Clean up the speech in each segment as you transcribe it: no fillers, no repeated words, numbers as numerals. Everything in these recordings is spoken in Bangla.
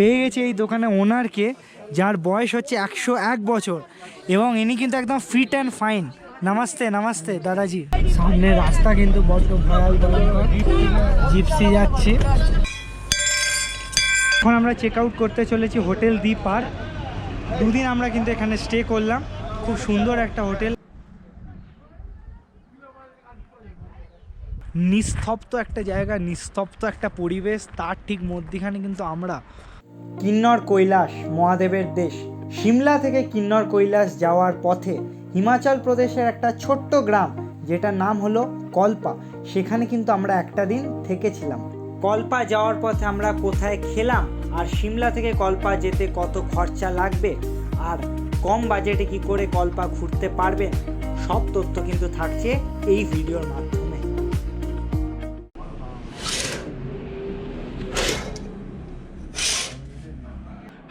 পেয়ে গেছি এই দোকানে ওনারকে, যার বয়স হচ্ছে 101 বছর এবং ইনি কিন্তু একদম ফিট অ্যান্ড ফাইন। নমস্তে নমস্তে দাদাজি। সামনে রাস্তা কিন্তু বড্ড ভয়ঙ্কর, জিপসি যাচ্ছে। এখন আমরা চেক আউট করতে চলেছি হোটেল দি পার্ক। দুদিন আমরা কিন্তু এখানে স্টে করলাম, খুব সুন্দর একটা হোটেল, নিস্তব্ধ একটা জায়গা, নিস্তব্ধ একটা পরিবেশ, তার ঠিক মধ্যখানে কিন্তু আমরা। কিন্নর কৈলাস মহাদেবের দেশ, সিমলা থেকে কিন্নর কৈলাস যাওয়ার পথে হিমাচল প্রদেশের একটা ছোট্ট গ্রাম যেটার নাম হলো কল্পা, সেখানে কিন্তু আমরা একটা দিন থেকেছিলাম। কল্পা যাওয়ার পথে আমরা কোথায় খেলাম আর সিমলা থেকে কল্পা যেতে কত খরচা লাগবে আর কম বাজেটে কি করে কল্পা ঘুরতে পারবেন, সব তথ্য কিন্তু থাকছে এই ভিডিওর মাধ্যমে।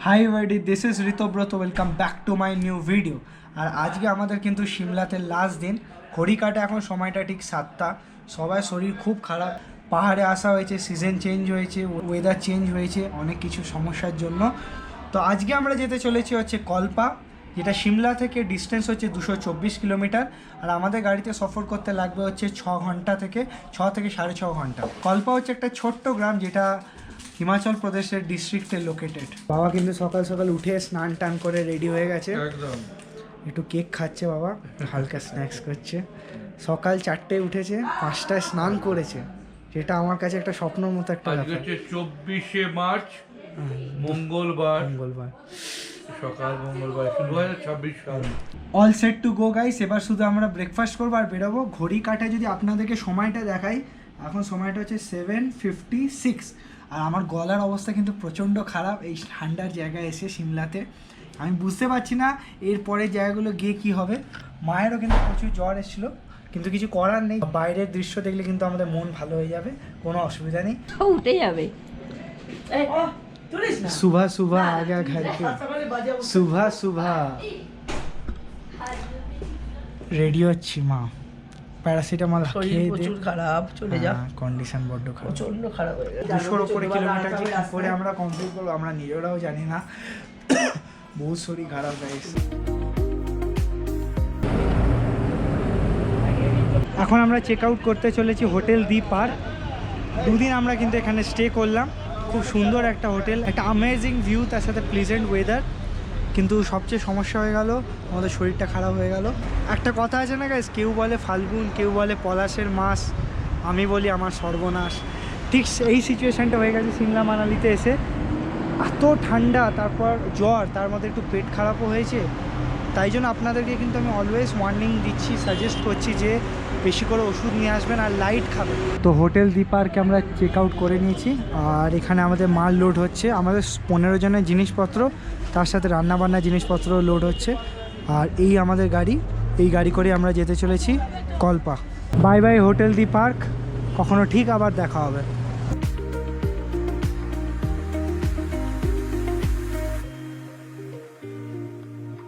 Hi everybody, this is Ritabrata, welcome back to my new video. আর আজকে আমাদের কিন্তু সিমলাতে লাস্ট দিন, ঘড়ি কাটে এখন সময়টা ঠিক 7টা। সবাই শরীর খুব খারাপ, পাহাড়ে আসা হয়েছে, সিজন চেঞ্জ হয়েছে, ওয়েদার চেঞ্জ হয়েছে, অনেক কিছু সমস্যার জন্য। তো আজকে আমরা যেতে চলেছি হচ্ছে কল্পা, যেটা সিমলা থেকে ডিস্টেন্স হচ্ছে 224 কিলোমিটার, আর আমাদের গাড়িতে সফর করতে লাগবে হচ্ছে 6 ঘন্টা থেকে 6 থেকে 6.5 ঘন্টা। কল্পা হচ্ছে একটা ছোট্ট গ্রাম যেটা হিমাচল প্রদেশের ডিস্ট্রিক্টে লোকেটেড। বাবা কিন্তু সকাল সকাল উঠে স্নান টান করে রেডি হয়ে গেছে, একটু কেক খাচ্ছে বাবা, হালকা স্ন্যাক্স করছে। সকাল 4টায় উঠেছে, 5টায় স্নান করেছে, যেটা আমার কাছে একটা স্বপ্নের মতো একটা ব্যাপার। 24শে মার্চ মঙ্গলবার সকাল, মঙ্গলবার 2026 সাল। All set to go guys. এবার শুধু আমরা ব্রেকফাস্ট করবো আর বেরোবো। ঘড়ি কাটে যদি আপনাদেরকে সময়টা দেখাই, এখন সময়টা হচ্ছে 7:56। আর আমার গলার অবস্থা কিন্তু প্রচণ্ড খারাপ এই ঠান্ডার জায়গায় এসে সিমলাতে। আমি বুঝতে পারছি না এরপরে জায়গাগুলো গিয়ে কি হবে। মায়েরও কিন্তু প্রচুর জ্বর এসেছিলো, কিন্তু কিছু করার নেই। বাইরের দৃশ্য দেখলে কিন্তু আমাদের মন ভালো হয়ে যাবে, কোনো অসুবিধা নেই, উঠে যাবে। सुबह सुबह आ गया घर के, सुबह सुबह রেডি হচ্ছি। মা প্যারাসিটামল খেয়ে প্রচুর খারাপ, চলে যা, কন্ডিশন বড্ড খারাপ, প্রচন্ড খারাপ হয়ে গেছে। 200 উপরে কিলোমিটার যে কি করে আমরা কমপ্লিট করবো আমরা নিজেরাও জানি না, বহু শরীর খারাপ হয়েছে। এখন আমরা চেক আউট করতে চলেছি হোটেল দি পার্ক। দুদিন আমরা কিন্তু এখানে স্টে করলাম, খুব সুন্দর একটা হোটেল, একটা অ্যামেজিং ভিউ, তার সাথে প্লেজেন্ট ওয়েদার। কিন্তু সবচেয়ে সমস্যা হয়ে গেল, আমাদের শরীরটা খারাপ হয়ে গেল। একটা কথা আছে না গাইস, কেউ বলে ফাল্গুন, কেউ বলে পলাশের মাস, আমি বলি আমার সর্বনাশ। ঠিক এই সিচুয়েশানটা হয়ে গেছে সিমলা মানালিতে এসে। এত ঠান্ডা, তারপর জ্বর, তার মধ্যে একটু পেট খারাপও হয়েছে। তাই জন্য আপনাদেরকে কিন্তু আমি অলওয়েজ ওয়ার্নিং দিচ্ছি, সাজেস্ট করছি যে বেশি করে ওষুধ নিয়ে আসবেন আর লাইট খাবেন। তো হোটেল দি পার্কে আমরা চেক আউট করে নিয়েছি, আর এখানে আমাদের মাল লোড হচ্ছে। আমাদের 15 জনের জিনিসপত্র, তার সাথে রান্নাবান্না জিনিসপত্র লোড হচ্ছে। আর এই আমাদের গাড়ি, এই গাড়ি করে আমরা যেতে চলেছি কল্পা। বাই বাই হোটেল দি পার্ক, কখনো ঠিক আবার দেখা হবে।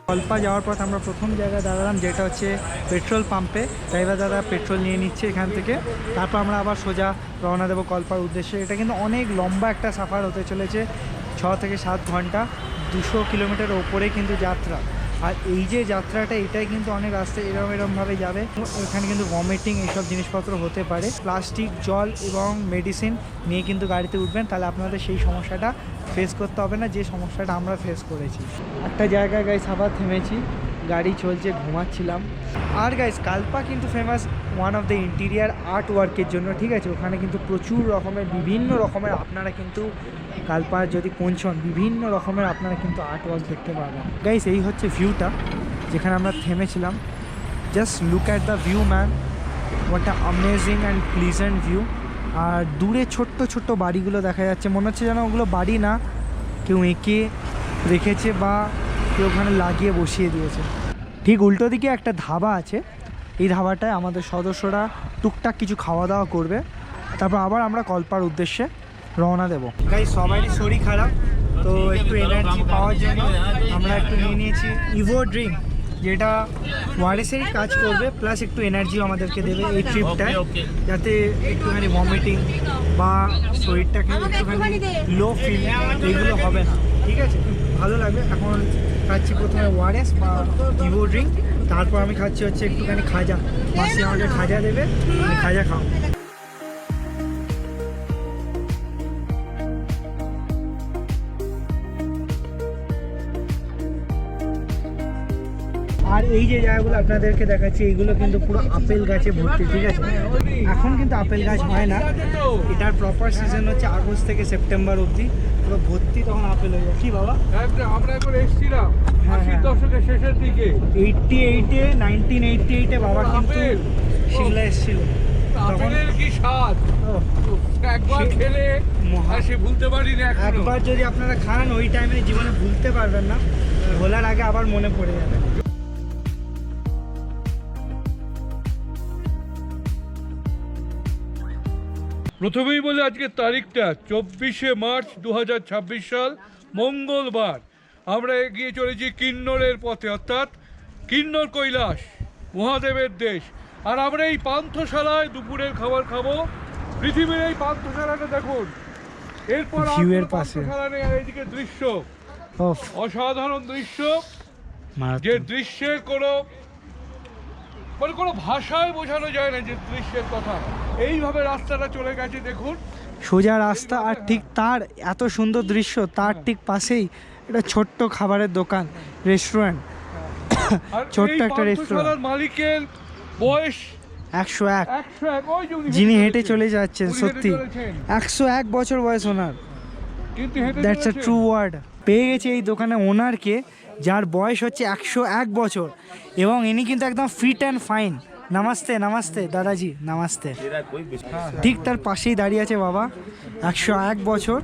কল্পা যাওয়ার পর আমরা প্রথম জায়গায় দাঁড়ালাম, যেটা হচ্ছে পেট্রোল পাম্পে। ড্রাইভার দাদা পেট্রোল নিয়ে নিচ্ছে এখান থেকে, তারপর আমরা আবার সোজা রওনা দেবো কল্পার উদ্দেশ্যে। এটা কিন্তু অনেক লম্বা একটা সাফার হতে চলেছে, 6 থেকে 7 ঘন্টা, 200 কিলোমিটার ওপরে কিন্তু যাত্রা। আর এই যে যাত্রাটা, এটাই কিন্তু অনেক রাস্তায় এরমভাবে যাবে। এখানে কিন্তু ভমিটিং এইসব জিনিসপত্র হতে পারে। প্লাস্টিক, জল এবং মেডিসিন নিয়ে কিন্তু গাড়িতে উঠবেন, তাহলে আপনাদের সেই সমস্যাটা ফেস করতে হবে না, যে সমস্যাটা আমরা ফেস করেছি। একটা জায়গায় গাইস আবার থেমেছি, গাড়ি চলছে, ঘুমাচ্ছিলাম। আর গাইস কাল্পা কিন্তু famous one of the interior art ওয়ার্কের জন্য, ঠিক আছে? ওখানে কিন্তু প্রচুর রকমের, বিভিন্ন রকমের, আপনারা কিন্তু কাল্পা যদি পৌঁছন, বিভিন্ন রকমের আপনারা কিন্তু আর্ট ওয়ার্ক দেখতে পাবেন। গাইস এই হচ্ছে ভিউটা যেখানে আমরা থেমেছিলাম। Just look at the view man, what a amazing and pleasant view. আর দূরে ছোট্ট ছোট্ট বাড়িগুলো দেখা যাচ্ছে, মনে হচ্ছে যেন ওগুলো বাড়ি না, কেউ এঁকে রেখেছে বা কেউ ওখানে লাগিয়ে বসিয়ে দিয়েছে। ঠিক উল্টো দিকে একটা ধাবা আছে, এই ধাবাটায় আমাদের সদস্যরা টুকটাক কিছু খাওয়া দাওয়া করবে, তারপর আবার আমরা কল্পার উদ্দেশ্যে রওনা দেবো। গাইস সবারই শরীর খারাপ, তো একটু এনার্জি পাওয়ার জন্য আমরা একটু নিয়ে নিয়েছি ইভো ড্রিঙ্ক। যেটা ওয়ারেসেরই কাজ করবে, প্লাস একটু এনার্জিও আমাদেরকে দেবে এই ট্রিপটায়, যাতে একটুখানি ভমিটিং বা শরীরটাকে একটুখানি লো ফিল এইগুলো হবে না, ঠিক আছে? ভালো লাগবে। এখন খাচ্ছি প্রথমে ওয়ারেস বা ইভো ড্রিঙ্ক, তারপর আমি খাচ্ছি হচ্ছে একটুখানি খাজা। মাসি আমাকে খাজা দেবে, আমি খাজা খাও। আর এই যে জায়গাগুলো আপনাদেরকে দেখাচ্ছি, এইগুলো কিন্তু পুরো আপেল গাছে ভর্তি, ঠিক আছে? এখন কিন্তু আপেল গাছ হয় না, এটার প্রপার সিজন হচ্ছে আগস্ট থেকে সেপ্টেম্বর অবধি, পুরো ভর্তি তখন আপেল হয়ে যায়। কি বাবা? আমরা একবার এসেছিলাম হ্যাঁ, 80 হ্যাঁ। দশকের শেষের দিকে, 1988-এ বাবা কিন্তু আপেল। সিমলা এসেছিল তখন। আপেলের কি স্বাদ! একবার সে- খেলে মহা। আর সে ভুলতে পারি না এখনো। একবার যদি আপনারা খান ওই টাইমে জীবনে ভুলতে পারবেন না, ভোলার আগে আবার মনে পড়ে যাবে। প্রথমেই বলে আজকের তারিখটা 24শে মার্চ 2026 সাল, মঙ্গলবার। আমরা এগিয়ে চলেছি কিন্নরের পথে, অর্থাৎ কিন্নর কৈলাস, মহাদেবের দেশ। আর আমরা এই পান্থশালায় দুপুরের খাবার খাবো। পৃথিবীর এই পান্থশালাটা দেখুন, এরপর আর View এর কোনো পাশে। পান্থশালা নেই। আর এইদিকে দৃশ্য, ওফ, অসাধারণ দৃশ্য, যে মারাত্মক। দৃশ্যের কোনো ভাষায় বোঝানো যায় না যে দৃশ্যের কথা। এইভাবে রাস্তাটা চলে গেছে দেখুন। সোজা রাস্তা, আর ঠিক তার এত সুন্দর দৃশ্য, তার ঠিক পাশেই একটা ছোট্ট খাবারের দোকান, রেস্টুরেন্ট, আর ছোট্ট এই একটা রেস্টুরেন্ট। পান্থশালার মালিকের বয়স 101, 101। ওই যে যিনি হেঁটে চলে যাচ্ছেন, উনি হেঁটে সত্যি চলেছেন। 101 বছর বয়স ওনার। কিন্তু হেঁটে দ্যাটস আ চলেছেন। True word. পেয়ে গেছি এই দোকানে ওনারকে, যার বয়স হচ্ছে 101 বছর, এবং ইনি কিন্তু একদম ফিট অ্যান্ড ফাইন। নমস্তে, নমস্তে দাদাজি, নমস্তে। ঠিক তার পাশেই দাঁড়িয়ে আছে বাবা, 101 বছর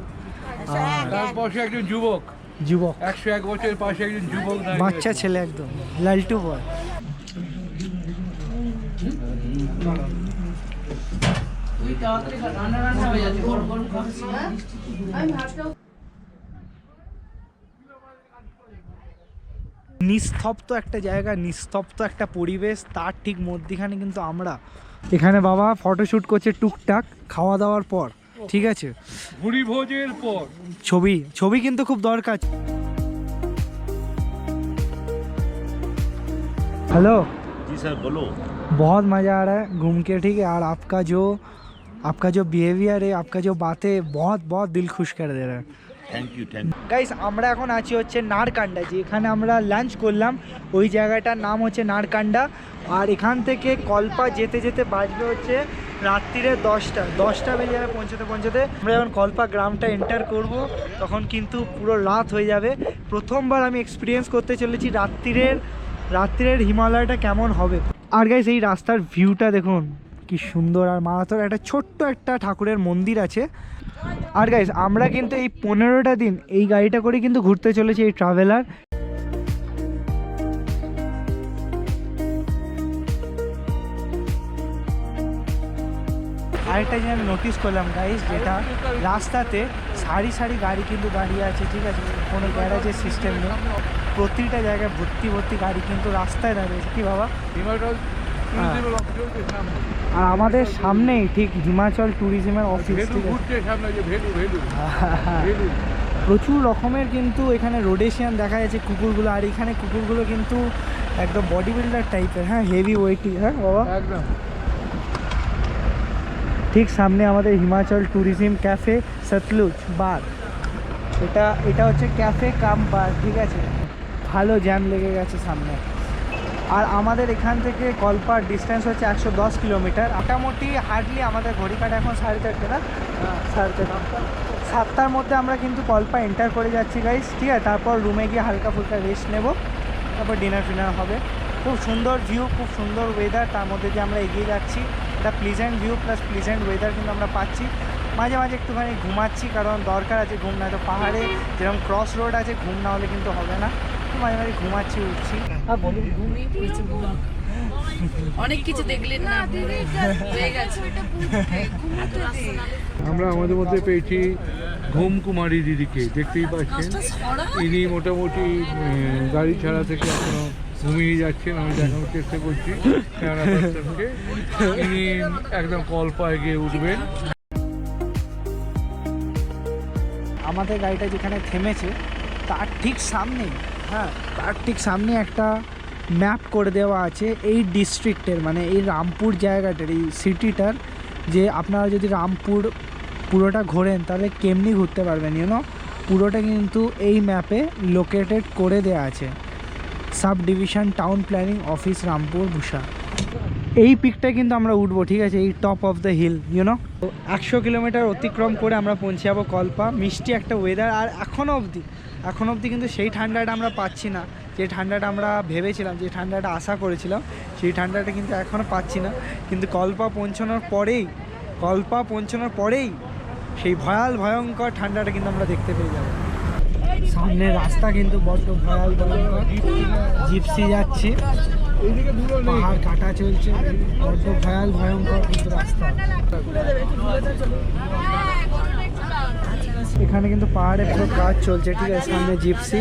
তার পাশে একজন যুবক, যুবক, 101 বছরের পাশে একজন যুবক দাঁড়িয়ে বাচ্চা আছে। ছেলে, একদম লালটু বয়। নিস্তব্ধ একটা জায়গা, নিস্তব্ধ একটা পরিবেশ, তার ঠিক মধ্যখানে কিন্তু আমরা এখানে বাবা ফটোশ্যুট করছে টুকটাক খাওয়া দাওয়ার পর, ঠিক আছে? ভুরি ভোজের পর ছবি ছবি কিন্তু খুব দরকার। हेलो जी सर बोलो। बहुत मज़ा आ रहा है घूम के, ठीक है? और आपका जो बिहेवियर है, आपका जो बातें बहुत बहुत दिल खुश कर दे रहा है। Thank you. গাইস, আমরা এখন আছি হচ্ছে নারকান্ডা, যেখানে আমরা লাঞ্চ করলাম, ওই জায়গাটার নাম হচ্ছে নারকান্ডা। আর এখান থেকে কল্পা যেতে যেতে বাজবে হচ্ছে রাত্রিরে 10টা বেজে যাবে পৌঁছতে। আমরা যখন কল্পা গ্রামটা এন্টার করব তখন কিন্তু পুরো রাত হয়ে যাবে। প্রথমবার আমি এক্সপিরিয়েন্স করতে চলেছি রাত্রিরের হিমালয়টা কেমন হবে। আর গাইস, এই রাস্তার ভিউটা দেখুন কি সুন্দর, আর মারাত্মক একটা ছোট্ট একটা ঠাকুরের মন্দির আছে। আর গাইস, আমরা কিন্তু এই 15টা দিন এই গাড়িটা করে কিন্তু ঘুরতে চলেছি, এই ট্রাভেলার। আরেকটা জিনিস আমি নোটিস করলাম গাইস, যেটা রাস্তাতে সারি সারি গাড়ি কিন্তু দাঁড়িয়ে আছে, ঠিক আছে? কোনো গ্যারাজের সিস্টেম নেই, প্রতিটা জায়গায় ভর্তি গাড়ি কিন্তু রাস্তায় দাঁড়িয়েছে। কি বাবা? হিমাচল ট্যুরিজমের অফিসের সামনে। আর আমাদের সামনেই ঠিক হিমাচল ট্যুরিজমের অফিস, ভেলু ঠিক আছে? ঘুরছে সামনে, যে ভেলু ভেলু প্রচুর রকমের কিন্তু এখানে রোডেশিয়ান দেখা যাচ্ছে কুকুরগুলো। আর এখানে কুকুরগুলো কিন্তু একদম বডি বিল্ডার টাইপের, হ্যাঁ, হেভি ওয়েটি, হ্যাঁ বাবা। একদম। ঠিক সামনে আমাদের হিমাচল ট্যুরিজম ক্যাফে সতলুজ বার, এটা হচ্ছে ক্যাফে কাম বার, ঠিক আছে? ভালো জ্যাম লেগে গেছে সামনে। আর আমাদের এখান থেকে কল্পার ডিস্টেন্স হচ্ছে 110 কিলোমিটার। মোটামুটি হার্ডলি আমাদের ঘড়ি কাটা এখন 4:30 না, 4:30, 7টার মধ্যে আমরা কিন্তু কল্পা এন্টার করে যাচ্ছি গাইস, ঠিক আছে? তারপর রুমে গিয়ে হালকা ফুলকা রেস্ট নেব, তারপর ডিনার হবে। খুব সুন্দর ভিউ, খুব সুন্দর ওয়েদার, তার মধ্যে দিয়ে আমরা এগিয়ে যাচ্ছি। একটা pleasant view plus pleasant weather কিন্তু আমরা পাচ্ছি। মাঝে মাঝে একটুখানি ঘুমাচ্ছি, কারণ দরকার আছে ঘুম, না তো পাহাড়ে যেরকম ক্রস রোড আছে, ঘুম না হলে কিন্তু হবে না। তো মাঝে মাঝে ঘুমাচ্ছি, উঠছি। আর বলুন, ঘুমিয়ে পড়েছে পুরো। অনেক কিছু দেখলেন না, হয়ে গেছে। আমরা আমাদের মধ্যে পেয়েছি ঘুম কুমারী দিদিকে, দেখতেই পাচ্ছেন। ইনি মোটামুটি গাড়ি ছাড়া থেকে এখনো ঘুমিয়ে যাচ্ছেন, আমি দেখানোর চেষ্টা করছি ক্যামেরা পার্সনকে। তিনি একদম কল্পায় গিয়ে উঠবেন। আমাদের গাড়িটা যেখানে থেমেছে তার ঠিক সামনে, হ্যাঁ তার ঠিক সামনে একটা ম্যাপ করে দেওয়া আছে এই ডিস্ট্রিক্টের, মানে এই রামপুর জায়গাটার, এই সিটিটার, যে আপনারা যদি রামপুর পুরোটা ঘোরেন তাহলে কেমনি ঘুরতে পারবেন, পুরোটা কিন্তু এই ম্যাপে লোকেটেড করে দেওয়া আছে। Sub division town planning office Rampur Bhusha. এই পিকটা কিন্তু আমরা উঠবো, ঠিক আছে, এই top of the hill, 100 kilometre অতিক্রম করে আমরা পৌঁছে যাবো কল্পা। মিষ্টি একটা ওয়েদার, আর এখনও অবধি কিন্তু সেই ঠান্ডাটা আমরা পাচ্ছি না, যে ঠান্ডাটা আমরা ভেবেছিলাম, যে ঠান্ডাটা আশা করেছিলাম, সেই ঠান্ডাটা কিন্তু এখনও পাচ্ছি না। কিন্তু কল্পা পৌঁছানোর পরেই সেই ভয়ঙ্কর ঠান্ডাটা কিন্তু আমরা দেখতে পেয়ে যাবো। সামনে রাস্তা কিন্তু বড্ড ভয়ঙ্কর, জিপসি যাচ্ছে, পাহাড় কাটা চলছে, বড্ড ভয়ঙ্কর কিন্তু রাস্তা। এখানে কিন্তু পাহাড়ে পুরো কাজ চলছে, ঠিক আছে, সামনে জিপসি,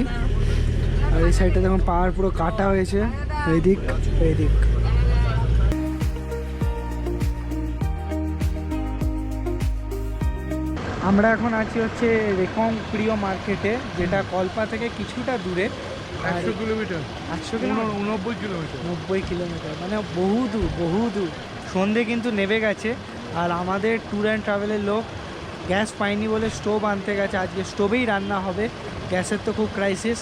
আর এই সাইডটা দেখুন পাহাড় পুরো কাটা হয়েছে, এইদিক। আমরা এখন আছি হচ্ছে রেকং প্রিয় মার্কেটে, যেটা কল্পা থেকে কিছুটা দূরে। 100 কিলোমিটার, 90 কিলোমিটার, 90 কিলোমিটার, মানে বহু দূর। সন্ধে কিন্তু নেমে গেছে, আর আমাদের ট্যুর অ্যান্ড ট্রাভেলের লোক গ্যাস পাইনি বলে স্টোভ আনতে গেছে। আজকে স্টোভেই রান্না হবে, গ্যাসের তো খুব ক্রাইসিস।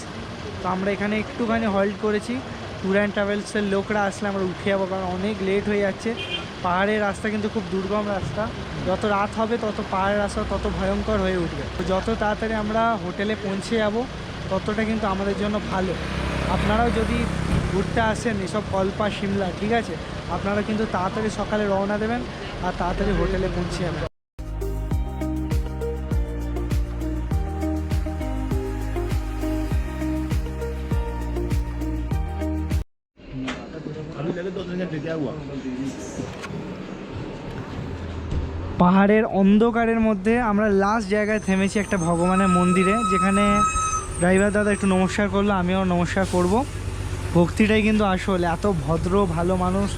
তো আমরা এখানে একটুখানি হল্ট করেছি, ট্যুর অ্যান্ড ট্রাভেলসের লোকরা আসলে আমরা উঠে যাবো, কারণ অনেক লেট হয়ে যাচ্ছে। পাহাড়ের রাস্তা কিন্তু খুব দুর্গম রাস্তা, যত রাত হবে তত পাহাড়ের রাস্তা তত ভয়ঙ্কর হয়ে উঠবে। তো যত তাড়াতাড়ি আমরা হোটেলে পৌঁছে যাব ততটা কিন্তু আমাদের জন্য ভালো। আপনারাও যদি ঘুরতে আসেন এসব কল্পা সিমলা, ঠিক আছে, আপনারা কিন্তু তাড়াতাড়ি সকালে রওনা দেবেন আর তাড়াতাড়ি হোটেলে পৌঁছে যাবেন। পাহাড়ের অন্ধকারের মধ্যে আমরা লাস্ট জায়গায় থেমেছি একটা ভগবানের মন্দিরে, যেখানে ড্রাইভার দাদা একটু নমস্কার করলো, আমিও নমস্কার করব। ভক্তিটাই কিন্তু আসলে, এত ভদ্র ভালো মানুষ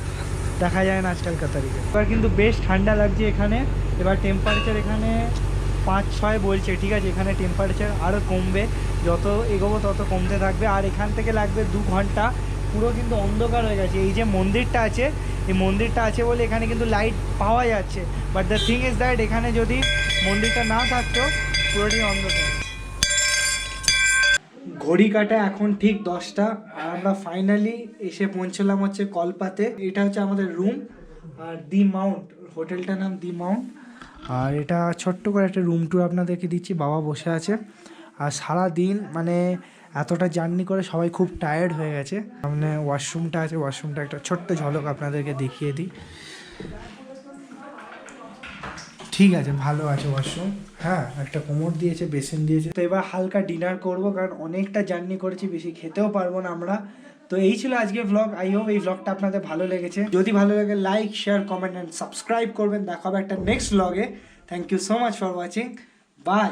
দেখা যায় না আজকালকার তারিখে। এবার কিন্তু বেশ ঠান্ডা লাগছে এখানে। এবার টেম্পারেচার এখানে 5-6 বলছে, ঠিক আছে, এখানে টেম্পারেচার আরও কমবে, যত এগোবো তত কমতে থাকবে। আর এখান থেকে লাগবে 2 ঘন্টা, পুরো কিন্তু অন্ধকার হয়ে গেছে। এই যে মন্দিরটা আছে, এই মন্দিরটা আছে বলে এখানে কিন্তু লাইট পাওয়া যাচ্ছে, but the thing is that এখানে যদি মন্দিরটা না থাকতো পুরোটাই অন্ধকার। ঘড়ি কাটা এখন ঠিক 10টা, আর আমরা ফাইনালি এসে পৌঁছলাম হচ্ছে কল্পাতে। এটা হচ্ছে আমাদের রুম, আর দি মাউন্ট, হোটেলটার নাম দি মাউন্ট। আর এটা ছোট্ট করে একটা রুম ট্যুর আপনাদেরকে দিচ্ছি, বাবা বসে আছে। আর সারা দিন মানে এতটা জার্নি করে সবাই খুব টায়ার্ড হয়ে গেছে। সামনে ওয়াশরুমটা আছে, ওয়াশরুমটা একটা ছোট্ট ঝলক আপনাদেরকে দেখিয়ে দিই। ঠিক আছে, ভালো আছে ওয়াশরুম, হ্যাঁ, একটা কোমর দিয়েছে, বেসিন দিয়েছে। তো এবার হালকা ডিনার করব, কারণ অনেকটা জার্নি করেছি, বেশি খেতেও পারবো না আমরা। তো এই ছিল আজকে ব্লগ। আই হোপ এই ব্লগটা আপনাদের ভালো লেগেছে। যদি ভালো লাগে like, share, comment and subscribe করবেন। দেখা হবে একটা নেক্সট ব্লগে। Thank you so much for watching, by.